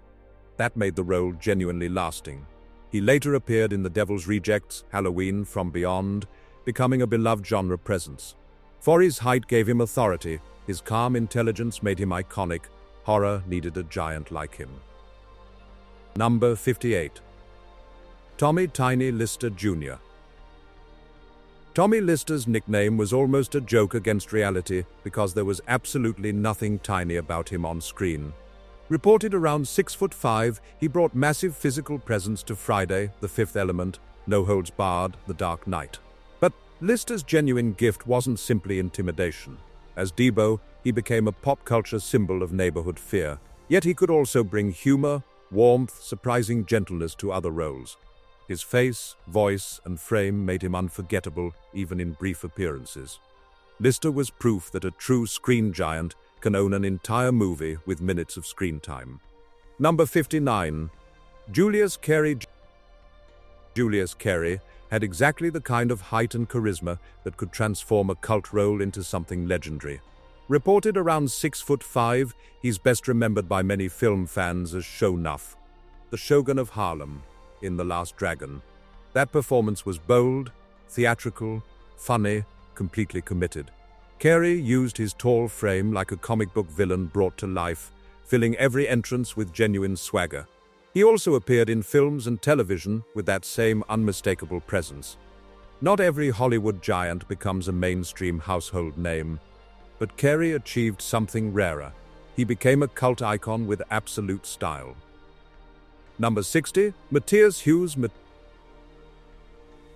That made the role genuinely lasting. He later appeared in The Devil's Rejects, Halloween, From Beyond, becoming a beloved genre presence. Foree's height gave him authority. His calm intelligence made him iconic. Horror needed a giant like him. Number 58. Tommy Tiny Lister Jr. Tommy Lister's nickname was almost a joke against reality because there was absolutely nothing tiny about him on screen. Reported around 6'5", he brought massive physical presence to Friday, The Fifth Element, No Holds Barred, The Dark Knight. But Lister's genuine gift wasn't simply intimidation. As Debo, he became a pop culture symbol of neighborhood fear. Yet he could also bring humor, warmth, surprising gentleness to other roles. His face, voice, and frame made him unforgettable even in brief appearances. Lister was proof that a true screen giant can own an entire movie with minutes of screen time. Number 59. Julius Carry. Julius Carry had exactly the kind of height and charisma that could transform a cult role into something legendary. Reported around 6'5", he's best remembered by many film fans as Sho'nuff, the Shogun of Harlem, in The Last Dragon. That performance was bold, theatrical, funny, completely committed. Carey used his tall frame like a comic book villain brought to life, filling every entrance with genuine swagger. He also appeared in films and television with that same unmistakable presence. Not every Hollywood giant becomes a mainstream household name, but Carey achieved something rarer. He became a cult icon with absolute style. Number 60. Matthias Hues.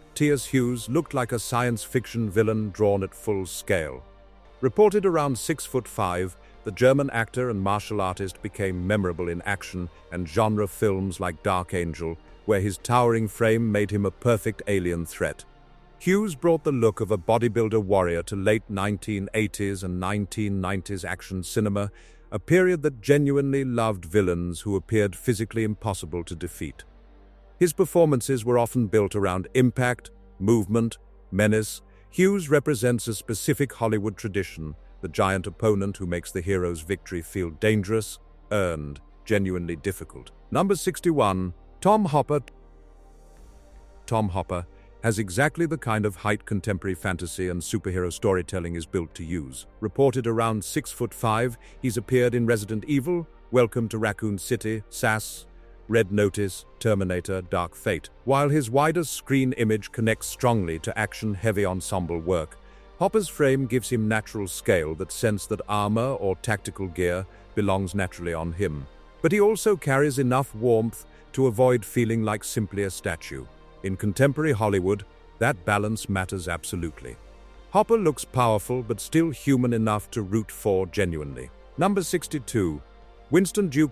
Matthias Hues looked like a science fiction villain drawn at full scale. Reported around 6'5", the German actor and martial artist became memorable in action and genre films like Dark Angel, where his towering frame made him a perfect alien threat. Hughes brought the look of a bodybuilder warrior to late 1980s and 1990s action cinema, a period that genuinely loved villains who appeared physically impossible to defeat. His performances were often built around impact, movement, menace. Hughes represents a specific Hollywood tradition, the giant opponent who makes the hero's victory feel dangerous, earned, genuinely difficult. Number 61. Tom Hopper. Tom Hopper has exactly the kind of height contemporary fantasy and superhero storytelling is built to use. Reported around 6'5", he's appeared in Resident Evil, Welcome to Raccoon City, SAS, Red Notice, Terminator, Dark Fate. While his wider screen image connects strongly to action-heavy ensemble work, Hopper's frame gives him natural scale that sense that armor or tactical gear belongs naturally on him. But he also carries enough warmth to avoid feeling like simply a statue. In contemporary Hollywood, that balance matters absolutely. Hopper looks powerful but still human enough to root for genuinely. Number 62. Winston Duke.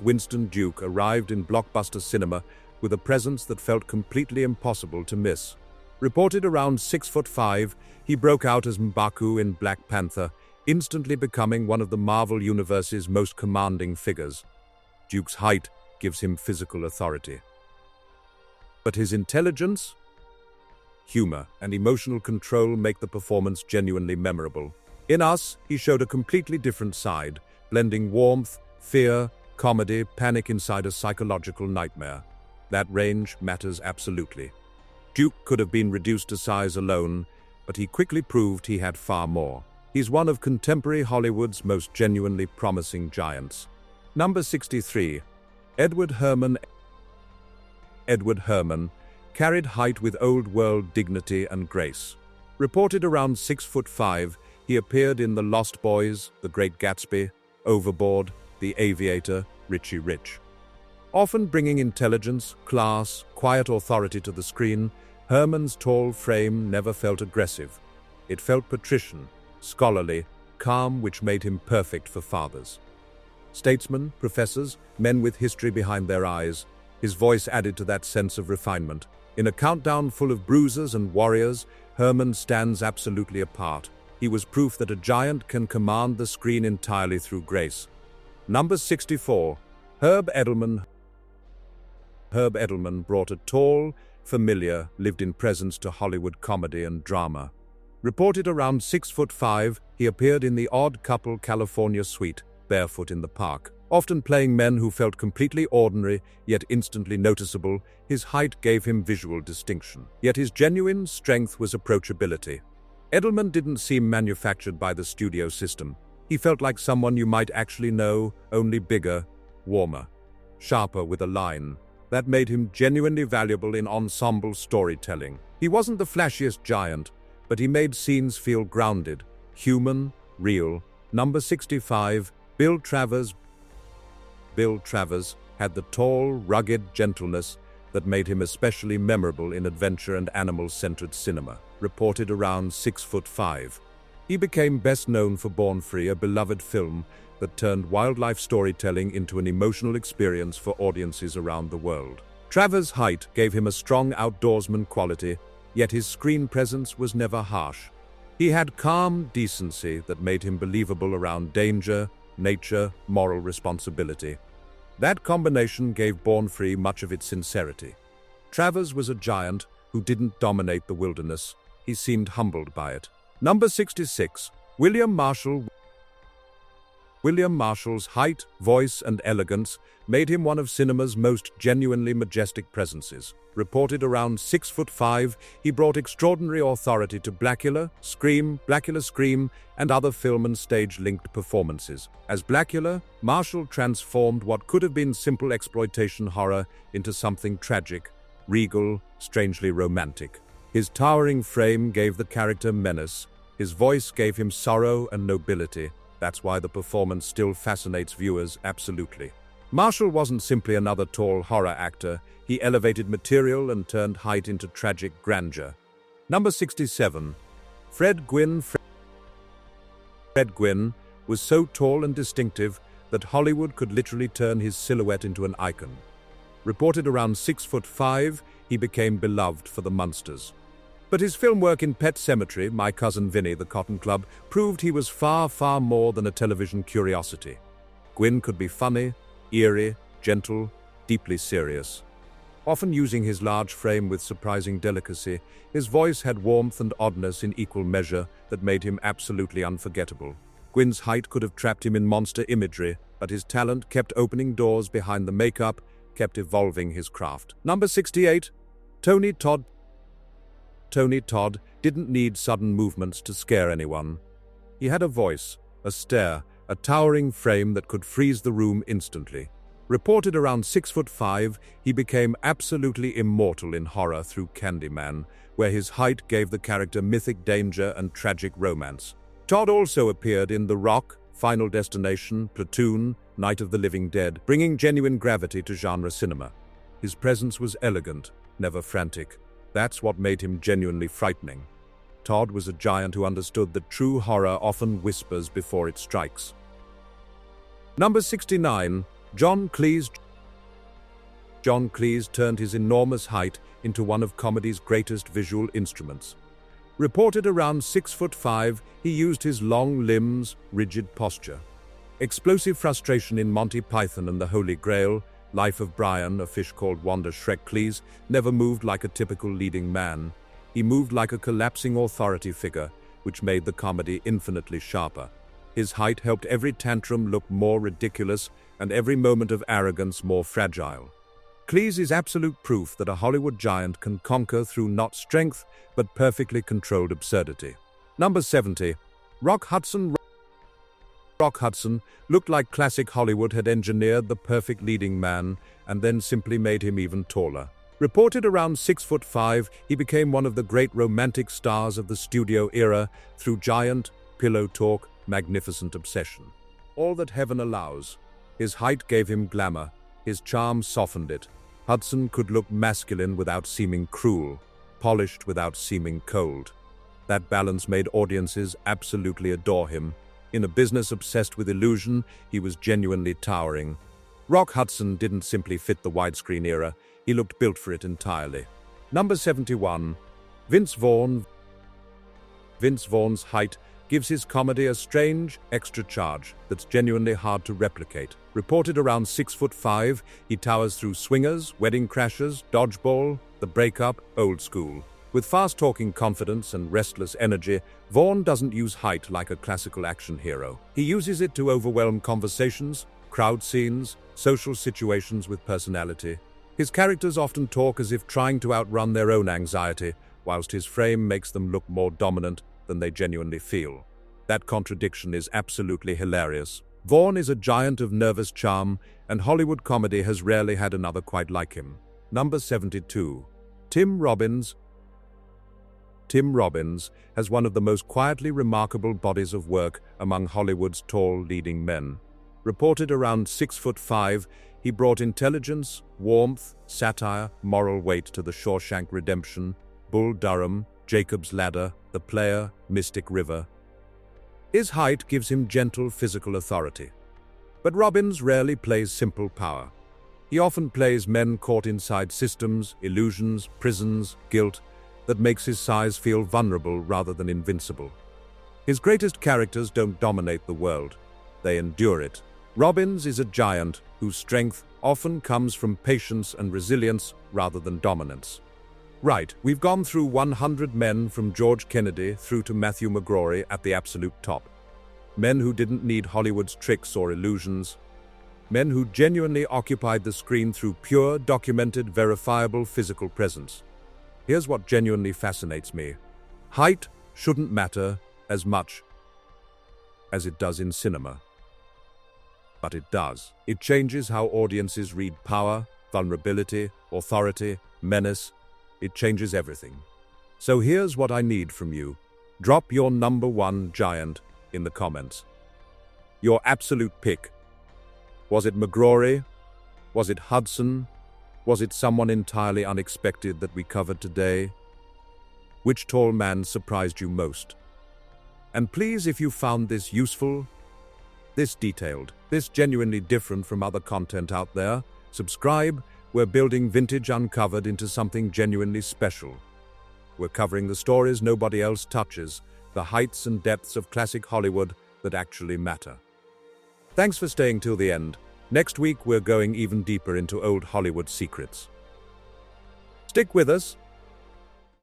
Winston Duke arrived in blockbuster cinema with a presence that felt completely impossible to miss. Reported around 6'5", he broke out as M'Baku in Black Panther, instantly becoming one of the Marvel Universe's most commanding figures. Duke's height gives him physical authority. But his intelligence, humor, and emotional control make the performance genuinely memorable. In Us, he showed a completely different side, blending warmth, fear, comedy, panic inside a psychological nightmare. That range matters absolutely. Duke could have been reduced to size alone, but he quickly proved he had far more. He's one of contemporary Hollywood's most genuinely promising giants. Number 63. Edward Herrmann. Edward Herrmann carried height with old-world dignity and grace. Reported around 6'5", he appeared in The Lost Boys, The Great Gatsby, Overboard, The Aviator, Richie Rich. Often bringing intelligence, class, quiet authority to the screen, Herrmann's tall frame never felt aggressive. It felt patrician, scholarly, calm, which made him perfect for fathers. Statesmen, professors, men with history behind their eyes, his voice added to that sense of refinement. In a countdown full of bruisers and warriors, Herrmann stands absolutely apart. He was proof that a giant can command the screen entirely through grace. Number 64. Herb Edelman. Herb Edelman brought a tall, familiar, lived-in presence to Hollywood comedy and drama. Reported around 6'5", he appeared in The Odd Couple California Suite, Barefoot in the Park. Often playing men who felt completely ordinary, yet instantly noticeable, his height gave him visual distinction. Yet his genuine strength was approachability. Edelman didn't seem manufactured by the studio system. He felt like someone you might actually know, only bigger, warmer, sharper with a line. That made him genuinely valuable in ensemble storytelling. He wasn't the flashiest giant, but he made scenes feel grounded, human, real. Number 65, Bill Travers. Bill Travers had the tall, rugged gentleness that made him especially memorable in adventure and animal-centered cinema. Reported around 6'5". He became best known for Born Free, a beloved film that turned wildlife storytelling into an emotional experience for audiences around the world. Travers' height gave him a strong outdoorsman quality, yet his screen presence was never harsh. He had calm decency that made him believable around danger, nature, moral responsibility. That combination gave Born Free much of its sincerity. Travers was a giant who didn't dominate the wilderness. He seemed humbled by it. Number 66. William Marshall. William Marshall's height, voice, and elegance made him one of cinema's most genuinely majestic presences. Reported around 6'5", he brought extraordinary authority to Blackula, Scream, and other film and stage-linked performances. As Blackula, Marshall transformed what could have been simple exploitation horror into something tragic, regal, strangely romantic. His towering frame gave the character menace. His voice gave him sorrow and nobility. That's why the performance still fascinates viewers absolutely. Marshall wasn't simply another tall horror actor. He elevated material and turned height into tragic grandeur. Number 67. Fred Gwynne. Fred Gwynne was so tall and distinctive that Hollywood could literally turn his silhouette into an icon. Reported around 6'5", he became beloved for the Munsters. But his film work in Pet Sematary, My Cousin Vinny, The Cotton Club, proved he was far, far more than a television curiosity. Gwynne could be funny, eerie, gentle, deeply serious. Often using his large frame with surprising delicacy, his voice had warmth and oddness in equal measure that made him absolutely unforgettable. Gwynne's height could have trapped him in monster imagery, but his talent kept opening doors behind the makeup, kept evolving his craft. Number 68, Tony Todd. Tony Todd didn't need sudden movements to scare anyone. He had a voice, a stare, a towering frame that could freeze the room instantly. Reported around 6'5", he became absolutely immortal in horror through Candyman, where his height gave the character mythic danger and tragic romance. Todd also appeared in The Rock, Final Destination, Platoon, Night of the Living Dead, bringing genuine gravity to genre cinema. His presence was elegant, never frantic. That's what made him genuinely frightening. Todd was a giant who understood that true horror often whispers before it strikes. Number 69, John Cleese. John Cleese turned his enormous height into one of comedy's greatest visual instruments. Reported around 6'5", he used his long limbs, rigid posture. Explosive frustration in Monty Python and the Holy Grail, Life of Brian, A Fish Called Wanda. Shrek Cleese never moved like a typical leading man. He moved like a collapsing authority figure, which made the comedy infinitely sharper. His height helped every tantrum look more ridiculous and every moment of arrogance more fragile. Cleese is absolute proof that a Hollywood giant can conquer through not strength, but perfectly controlled absurdity. Number 70, Rock Hudson. Rock Hudson looked like classic Hollywood had engineered the perfect leading man and then simply made him even taller. Reported around 6'5", he became one of the great romantic stars of the studio era through Giant, Pillow Talk, Magnificent Obsession. All That Heaven Allows. His height gave him glamour, his charm softened it. Hudson could look masculine without seeming cruel, polished without seeming cold. That balance made audiences absolutely adore him. In a business obsessed with illusion, he was genuinely towering. Rock Hudson didn't simply fit the widescreen era, he looked built for it entirely. Number 71, Vince Vaughn. Vince Vaughn's height gives his comedy a strange, extra charge that's genuinely hard to replicate. Reported around 6'5", he towers through Swingers, Wedding Crashers, Dodgeball, The Breakup, Old School. With fast-talking confidence and restless energy, Vaughn doesn't use height like a classical action hero. He uses it to overwhelm conversations, crowd scenes, social situations with personality. His characters often talk as if trying to outrun their own anxiety, whilst his frame makes them look more dominant than they genuinely feel. That contradiction is absolutely hilarious. Vaughn is a giant of nervous charm, and Hollywood comedy has rarely had another quite like him. Number 72, Tim Robbins. Tim Robbins has one of the most quietly remarkable bodies of work among Hollywood's tall leading men. Reported around 6'5", he brought intelligence, warmth, satire, moral weight to The Shawshank Redemption, Bull Durham, Jacob's Ladder, The Player, Mystic River. His height gives him gentle physical authority. But Robbins rarely plays simple power. He often plays men caught inside systems, illusions, prisons, guilt, that makes his size feel vulnerable rather than invincible. His greatest characters don't dominate the world, they endure it. Robbins is a giant whose strength often comes from patience and resilience rather than dominance. Right, we've gone through 100 men from George Kennedy through to Matthew McGrory at the absolute top. Men who didn't need Hollywood's tricks or illusions. Men who genuinely occupied the screen through pure, documented, verifiable physical presence. Here's what genuinely fascinates me. Height shouldn't matter as much as it does in cinema. But it does. It changes how audiences read power, vulnerability, authority, menace. It changes everything. So here's what I need from you. Drop your number one giant in the comments. Your absolute pick. Was it McGrory? Was it Hudson? Was it someone entirely unexpected that we covered today? Which tall man surprised you most? And please, if you found this useful, this detailed, this genuinely different from other content out there, subscribe. We're building Vintage Uncovered into something genuinely special. We're covering the stories nobody else touches, the heights and depths of classic Hollywood that actually matter. Thanks for staying till the end. Next week, we're going even deeper into old Hollywood secrets. Stick with us.